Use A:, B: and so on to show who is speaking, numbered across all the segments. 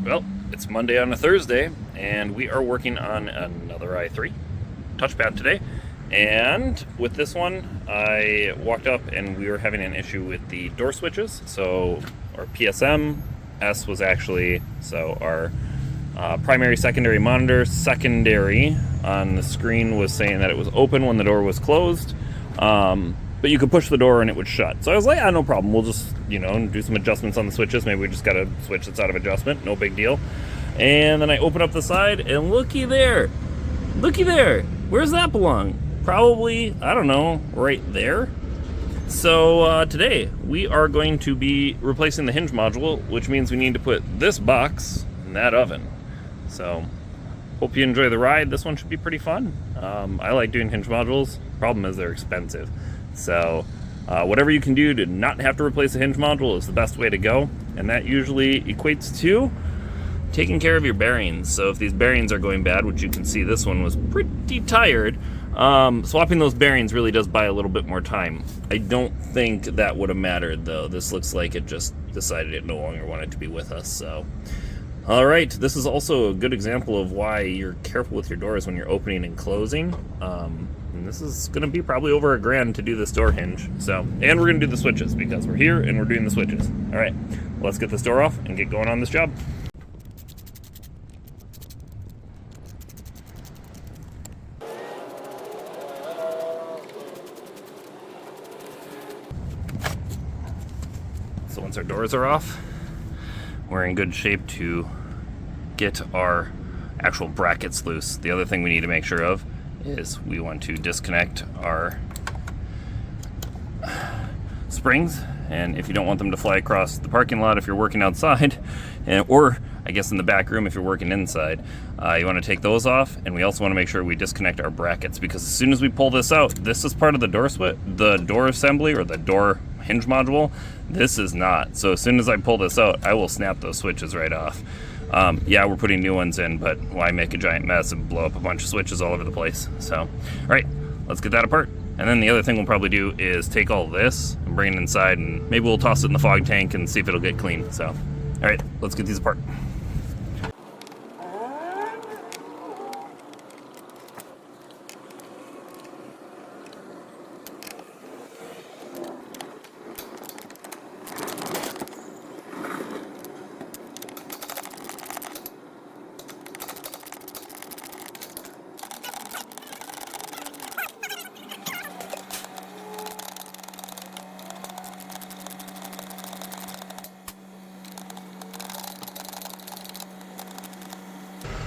A: Well, it's Monday on a Thursday, and we are working on another i3 touchpad today. And with this one, I walked up and we were having an issue with the door switches. So our PSM S was actually, so our primary, secondary monitor, secondary on the screen was saying that it was open when the door was closed. But you could push the door and it would shut. So I was like, no problem. We'll just, do some adjustments on the switches. Maybe we just got a switch that's out of adjustment. No big deal. And then I open up the side and looky there. Looky there. Where's that belong? Probably, I don't know, right there. So today we are going to be replacing the hinge module, which means we need to put this box in that oven. So hope you enjoy the ride. This one should be pretty fun. I like doing hinge modules. Problem is they're expensive. So whatever you can do to not have to replace a hinge module is the best way to go. And that usually equates to taking care of your bearings. So if these bearings are going bad, which you can see this one was pretty tired, swapping those bearings really does buy a little bit more time. I don't think that would have mattered though. This looks like it just decided it no longer wanted to be with us. So all right, this is also a good example of why you're careful with your doors when you're opening and closing. And this is going to be probably over $1,000 to do this door hinge. So, and we're going to do the switches because we're here and we're doing the switches. All right, let's get this door off and get going on this job. So once our doors are off, we're in good shape to get our actual brackets loose. The other thing we need to make sure of is we want to disconnect our springs, and if you don't want them to fly across the parking lot if you're working outside, or I guess in the back room if you're working inside, you want to take those off. And we also want to make sure we disconnect our brackets, because as soon as we pull this out, this is part of the door assembly or the door hinge module. This is not. So as soon as I pull this out, I will snap those switches right off. Yeah, we're putting new ones in, but why make a giant mess and blow up a bunch of switches all over the place? So, all right, let's get that apart. And then the other thing we'll probably do is take all this and bring it inside, and maybe we'll toss it in the fog tank and see if it'll get clean. So, all right, let's get these apart.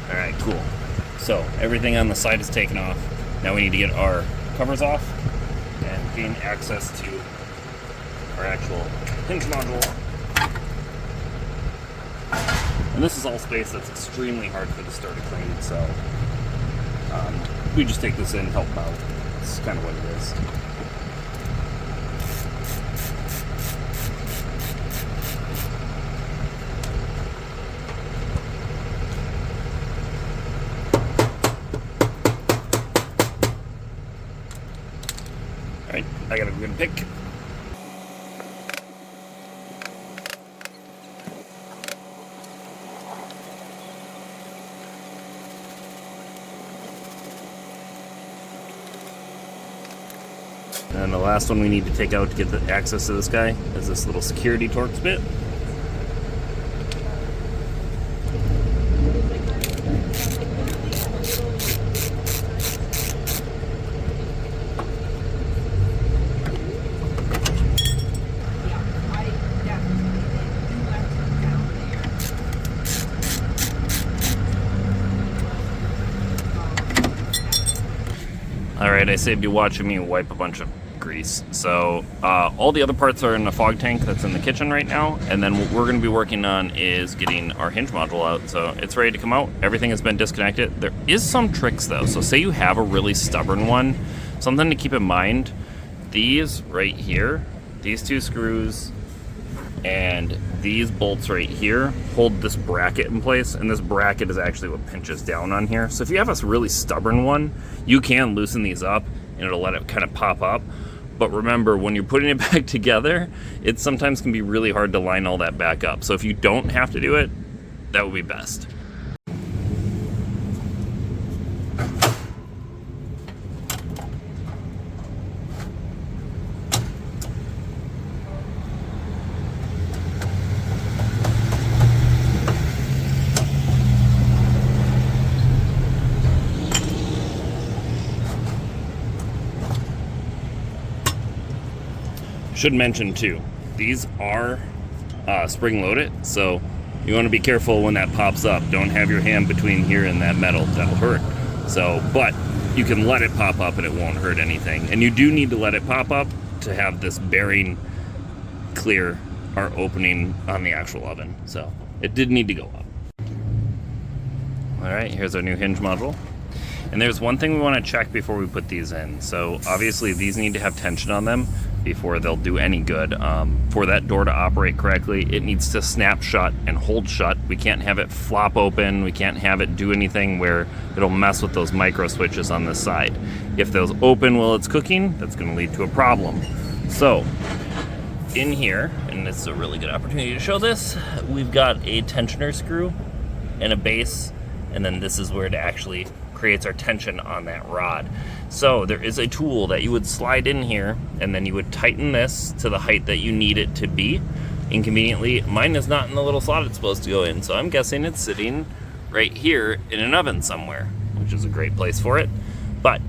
A: Alright, cool. So everything on the side is taken off. Now we need to get our covers off and gain access to our actual hinge module. And this is all space that's extremely hard for the store to clean, so we just take this in and help out. That's kind of what it is. Alright, I got a good pick. And the last one we need to take out to get the access to this guy is this little security Torx bit. Alright, I saved you watching me wipe a bunch of grease. So all the other parts are in the fog tank that's in the kitchen right now, and then what we're going to be working on is getting our hinge module out. So it's ready to come out. Everything has been disconnected. There is some tricks though. So say you have a really stubborn one, something to keep in mind, these right here, these two screws and these bolts right here hold this bracket in place, and this bracket is actually what pinches down on here. So if you have a really stubborn one, you can loosen these up and it'll let it kind of pop up. But remember, when you're putting it back together, it sometimes can be really hard to line all that back up. So if you don't have to do it, that would be best. Should mention too, these are spring loaded, so you want to be careful when that pops up. Don't have your hand between here and that metal, that'll hurt. So, but you can let it pop up and it won't hurt anything. And you do need to let it pop up to have this bearing clear our opening on the actual oven. So it did need to go up. All right, here's our new hinge module. And there's one thing we want to check before we put these in. So obviously these need to have tension on them before they'll do any good. For that door to operate correctly, it needs to snap shut and hold shut. We can't have it flop open. We can't have it do anything where it'll mess with those micro switches on this side. If those open while it's cooking, that's going to lead to a problem. So in here, and this is a really good opportunity to show this, we've got a tensioner screw and a base, and then this is where it actually creates our tension on that rod. So there is a tool that you would slide in here, and then you would tighten this to the height that you need it to be. Inconveniently, mine is not in the little slot it's supposed to go in, so I'm guessing it's sitting right here in an oven somewhere, which is a great place for it. But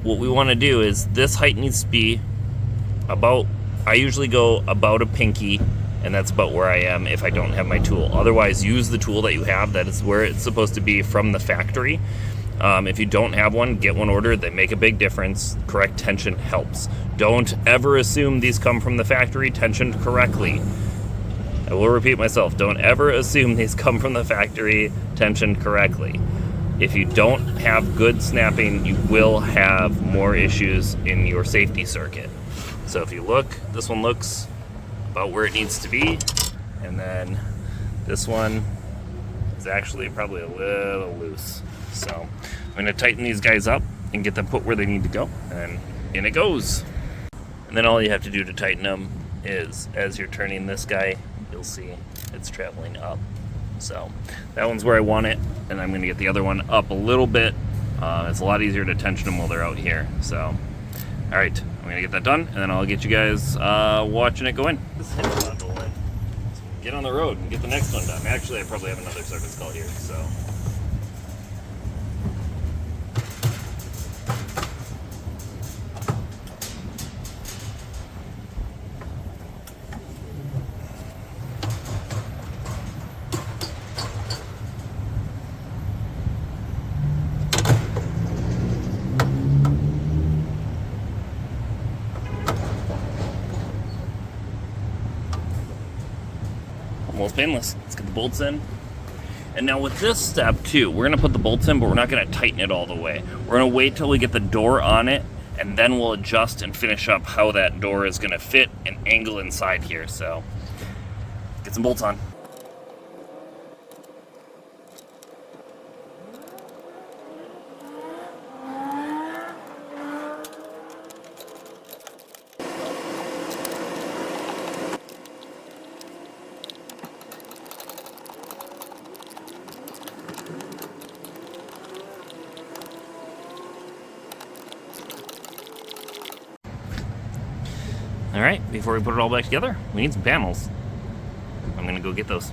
A: what we want to do is this height needs to be about, I usually go about a pinky, and that's about where I am if I don't have my tool. Otherwise, use the tool that you have. That is where it's supposed to be from the factory. If you don't have one, get one ordered. They make a big difference. Correct tension helps. Don't ever assume these come from the factory tensioned correctly. I will repeat myself. Don't ever assume these come from the factory tensioned correctly. If you don't have good snapping, you will have more issues in your safety circuit. So if you look, this one looks about where it needs to be, and then this one is actually probably a little loose. So I'm going to tighten these guys up and get them put where they need to go, and in it goes. And then all you have to do to tighten them is, as you're turning this guy, you'll see it's traveling up. So that one's where I want it, and I'm going to get the other one up a little bit. It's a lot easier to tension them while they're out here. So, all right, I'm going to get that done, and then I'll get you guys watching it go in. This hinge module in. So get on the road and get the next one done. Actually, I probably have another service call here, so. Almost painless. Let's get the bolts in. And now with this step too, we're gonna put the bolts in, but we're not gonna tighten it all the way. We're gonna wait till we get the door on it, and then we'll adjust and finish up how that door is gonna fit and angle inside here. So get some bolts on. All right, before we put it all back together, we need some panels. I'm gonna go get those.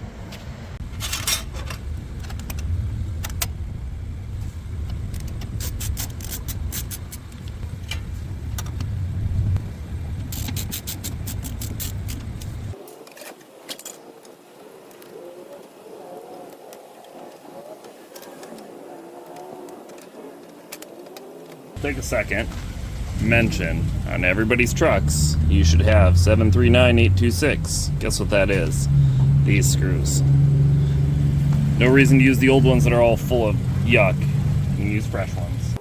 A: Take a second. Mention on everybody's trucks you should have 739826. Guess what that is? These screws. No reason to use the old ones that are all full of yuck. You can use fresh ones.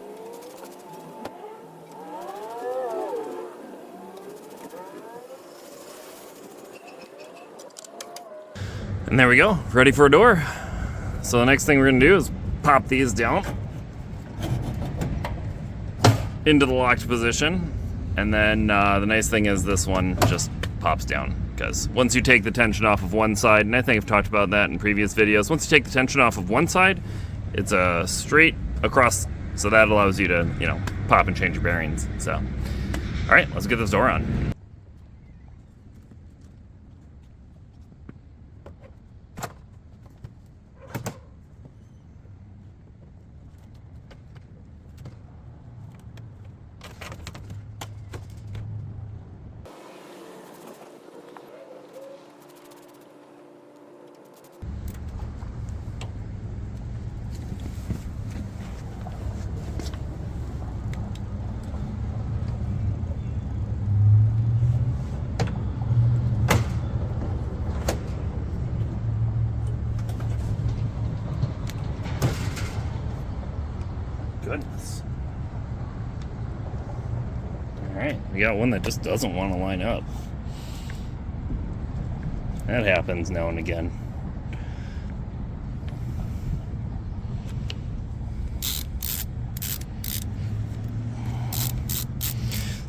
A: And there we go, ready for a door. So the next thing we're gonna do is pop these down into the locked position, and then the nice thing is this one just pops down because once you take the tension off of one side, and I think I've talked about that in previous videos, once you take the tension off of one side, it's a straight across, so that allows you to, you know, pop and change your bearings. So, all right, let's get this door on. Goodness. Alright, we got one that just doesn't want to line up. That happens now and again.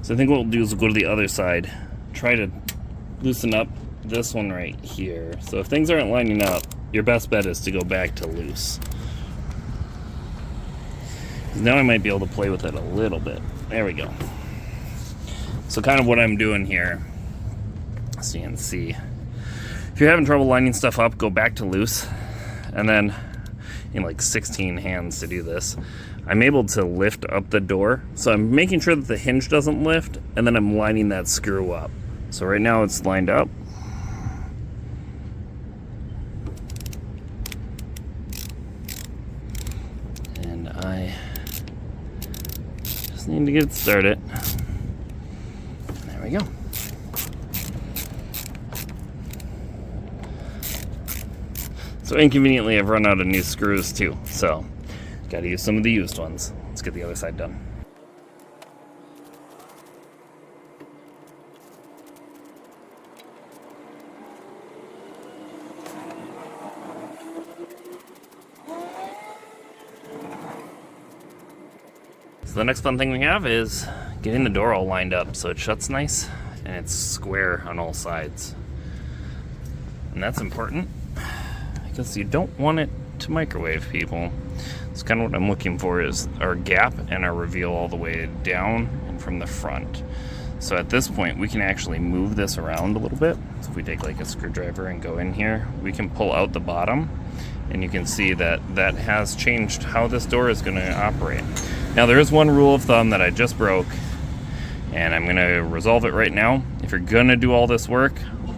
A: So I think what we'll do is we'll go to the other side, try to loosen up this one right here. So if things aren't lining up, your best bet is to go back to loose. Now I might be able to play with it a little bit. There we go. So kind of what I'm doing here, CNC. If you're having trouble lining stuff up, go back to loose. And then, in like 16 hands to do this, I'm able to lift up the door. So I'm making sure that the hinge doesn't lift, and then I'm lining that screw up. So right now it's lined up. And I just need to get it started. There we go. So inconveniently, I've run out of new screws too, so gotta use some of the used ones. Let's get the other side done. So the next fun thing we have is getting the door all lined up so it shuts nice and it's square on all sides. And that's important because you don't want it to microwave, people. It's kind of what I'm looking for, is our gap and our reveal all the way down and from the front. So at this point we can actually move this around a little bit. So if we take like a screwdriver and go in here, we can pull out the bottom, and you can see that that has changed how this door is going to operate. Now there is one rule of thumb that I just broke, and I'm going to resolve it right now. If you're going to do all this work,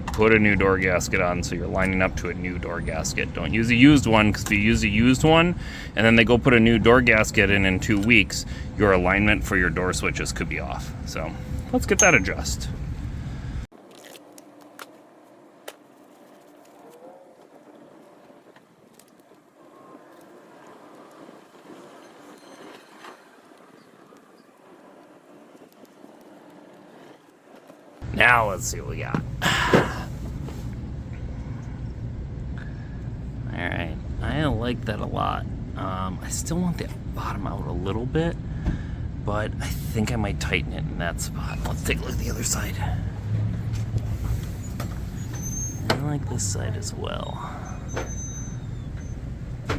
A: put a new door gasket on so you're lining up to a new door gasket. Don't use a used one, because if you use a used one and then they go put a new door gasket in 2 weeks, your alignment for your door switches could be off. So let's get that adjusted. Now let's see what we got. Alright, I like that a lot. I still want the bottom out a little bit, but I think I might tighten it in that spot. Let's take a look at the other side. I like this side as well. Yeah,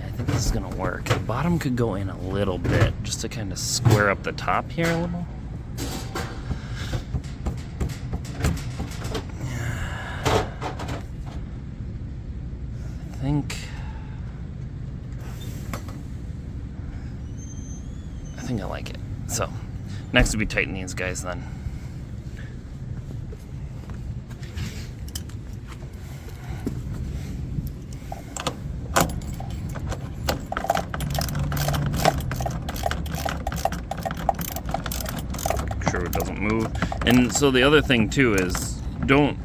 A: I think this is gonna work. The bottom could go in a little bit just to kind of square up the top here a little. I think I like it. So next will be tighten these guys then. Make sure it doesn't move. And so the other thing too is, don't,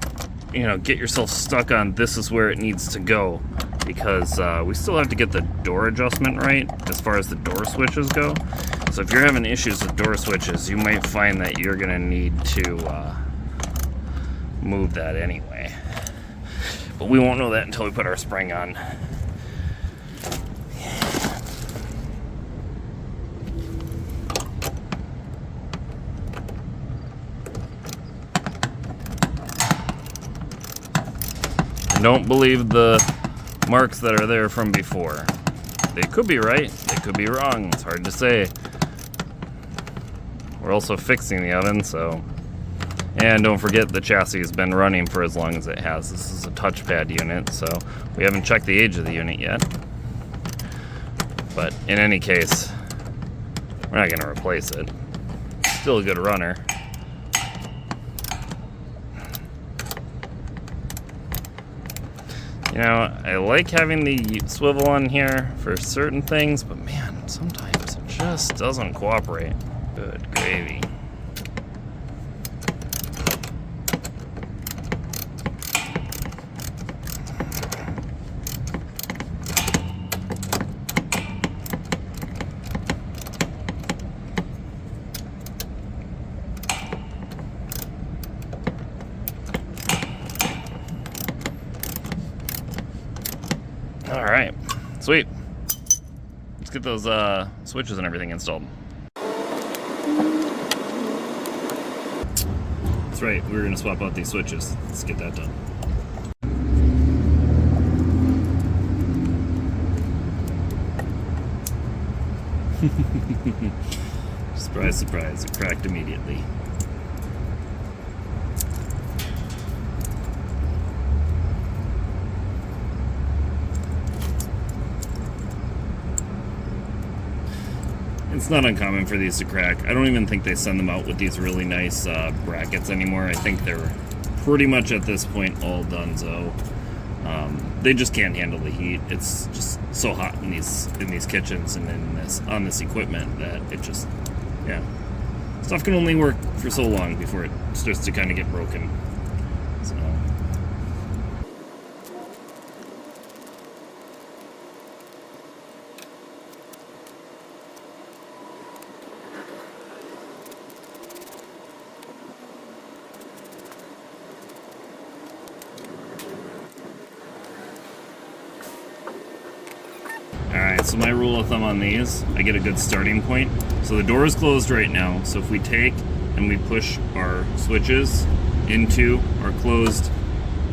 A: get yourself stuck on this is where it needs to go, because we still have to get the door adjustment right as far as the door switches go. So if you're having issues with door switches, you might find that you're gonna need to move that anyway. But we won't know that until we put our spring on. Don't believe the marks that are there from before. They could be right, they could be wrong. It's hard to say. We're also fixing the oven, so. And don't forget the chassis has been running for as long as it has. This is a touchpad unit, so we haven't checked the age of the unit yet. But in any case, we're not gonna replace it. Still a good runner. You know, I like having the swivel on here for certain things, but man, sometimes it just doesn't cooperate. Good gravy. All right, sweet. Let's get those switches and everything installed. That's right, we were gonna swap out these switches. Let's get that done. Surprise, surprise, it cracked immediately. It's not uncommon for these to crack. I don't even think they send them out with these really nice brackets anymore. I think they're pretty much at this point all done. So they just can't handle the heat. It's just so hot in these kitchens and on this equipment that it just, yeah, stuff can only work for so long before it starts to kind of get broken. So. Alright, so my rule of thumb on these, I get a good starting point. So the door is closed right now, so if we take and we push our switches into our closed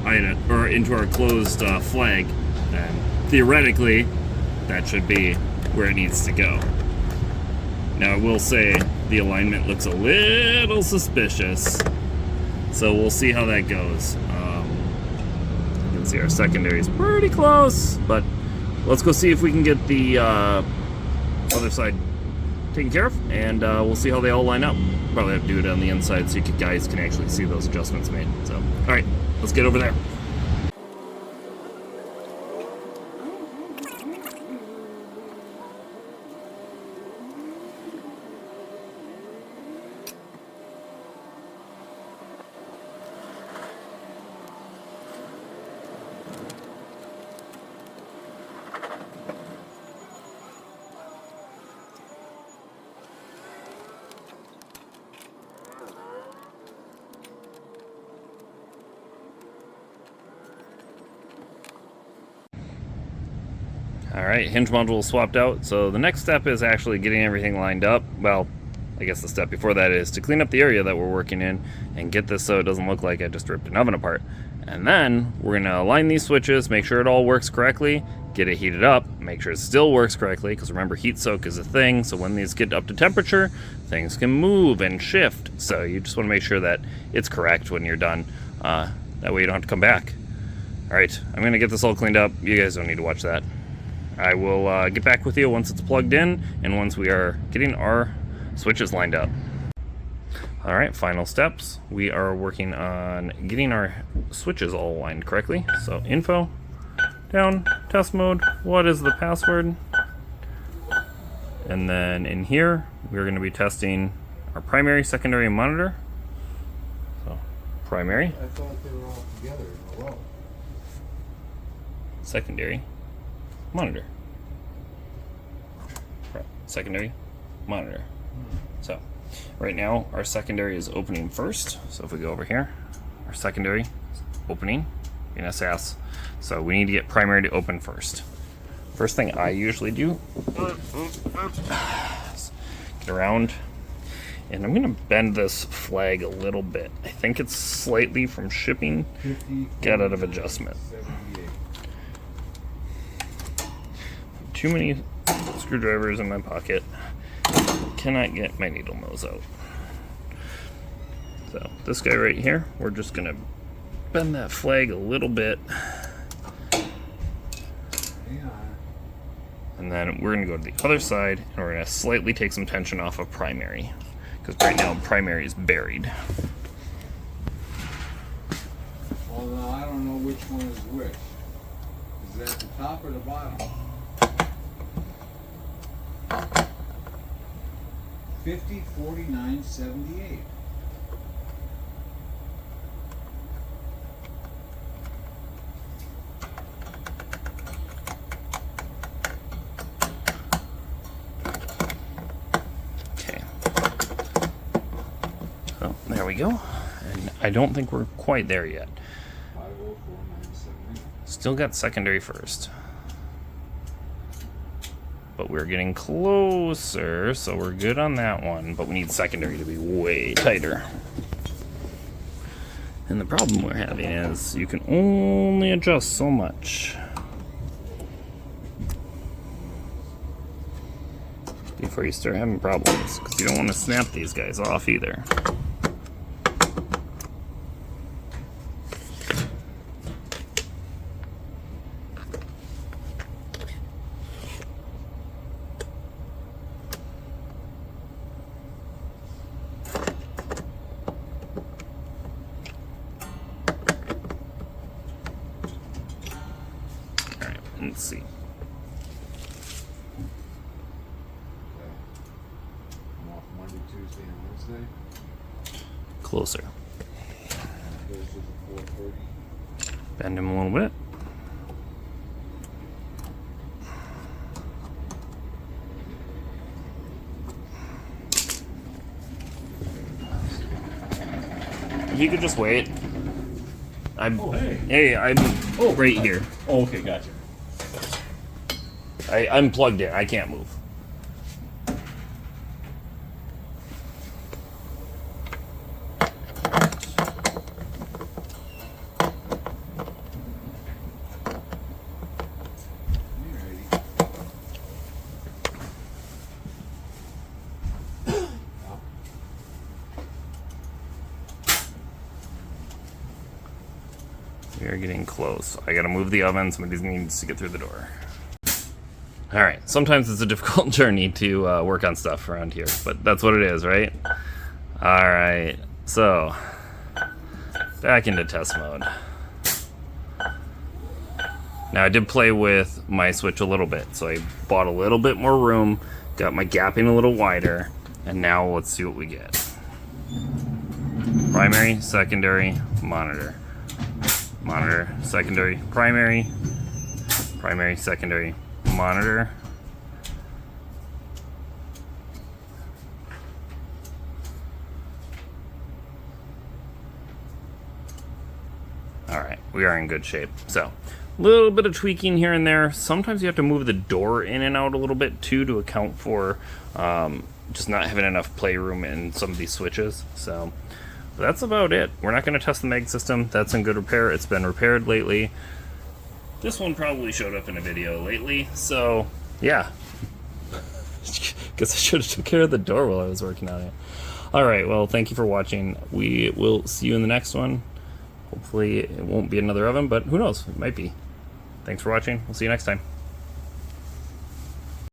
A: item, or into our closed flag, then theoretically that should be where it needs to go. Now I will say the alignment looks a little suspicious, so we'll see how that goes. You can see our secondary is pretty close, but let's go see if we can get the other side taken care of, and we'll see how they all line up. Probably have to do it on the inside so you guys can actually see those adjustments made. So, all right, let's get over there. Alright, hinge module swapped out, so the next step is actually getting everything lined up. Well, I guess the step before that is to clean up the area that we're working in and get this so it doesn't look like I just ripped an oven apart. And then we're going to align these switches, make sure it all works correctly, get it heated up, make sure it still works correctly, because remember, heat soak is a thing, so when these get up to temperature, things can move and shift. So you just want to make sure that it's correct when you're done. That way you don't have to come back. Alright, I'm going to get this all cleaned up. You guys don't need to watch that. I will get back with you once it's plugged in and once we are getting our switches lined up. Alright, final steps. We are working on getting our switches all aligned correctly. So info, down, test mode, what is the password? And then in here, we're going to be testing our primary, secondary, and monitor. So primary.
B: I thought they were all together in a row.
A: Secondary, monitor. Secondary, monitor. So right now our secondary is opening first. So if we go over here, our secondary is opening in SS. So we need to get primary to open first. First thing I usually do is get around And I'm gonna bend this flag a little bit. I think it's slightly from shipping. Got out of adjustment.
B: 78.
A: Too many screwdrivers in my pocket. Cannot get my needle nose out. So this guy right here, we're just gonna bend that flag a little bit.
B: Yeah.
A: And then we're gonna go to the other side and we're gonna slightly take some tension off of primary. Because right now primary is buried.
B: Well, now I don't know which one is which. Is that the top or the bottom? 50, 49, 78.
A: Okay. So there we go. And I don't think we're quite there yet.
B: 504978.
A: Still got secondary first. But we're getting closer, so we're good on that one. But we need secondary to be way tighter. And the problem we're having is you can only adjust so much before you start having problems, because you don't want to snap these guys off either. Let's see.
B: Okay. I'm off Monday, Tuesday, and Wednesday.
A: Closer.
B: Thursdays at 4:30.
A: Bend him a little bit. He could just wait. I'm.
C: Oh, hey.
A: Hey, I'm right here.
C: Oh, okay, gotcha.
A: I'm plugged in. I can't move.
B: Alrighty.
A: We are getting close. I gotta move the oven. Somebody needs to get through the door. All right. Sometimes it's a difficult journey to work on stuff around here, but that's what it is, right? All right. So back into test mode. Now I did play with my switch a little bit, so I bought a little bit more room, got my gapping a little wider, and now let's see what we get. Primary, secondary, monitor. Monitor, secondary, primary, primary, secondary, monitor. All right, we are in good shape. So, a little bit of tweaking here and there. Sometimes you have to move the door in and out a little bit too to account for just not having enough playroom in some of these switches. So, that's about it. We're not going to test the mag system. That's in good repair. It's been repaired lately. This one probably showed up in a video lately. So, yeah. Guess I should have took care of the door while I was working on it. All right. Well, thank you for watching. We will see you in the next one. Hopefully it won't be another oven, but who knows? It might be. Thanks for watching. We'll see you next time.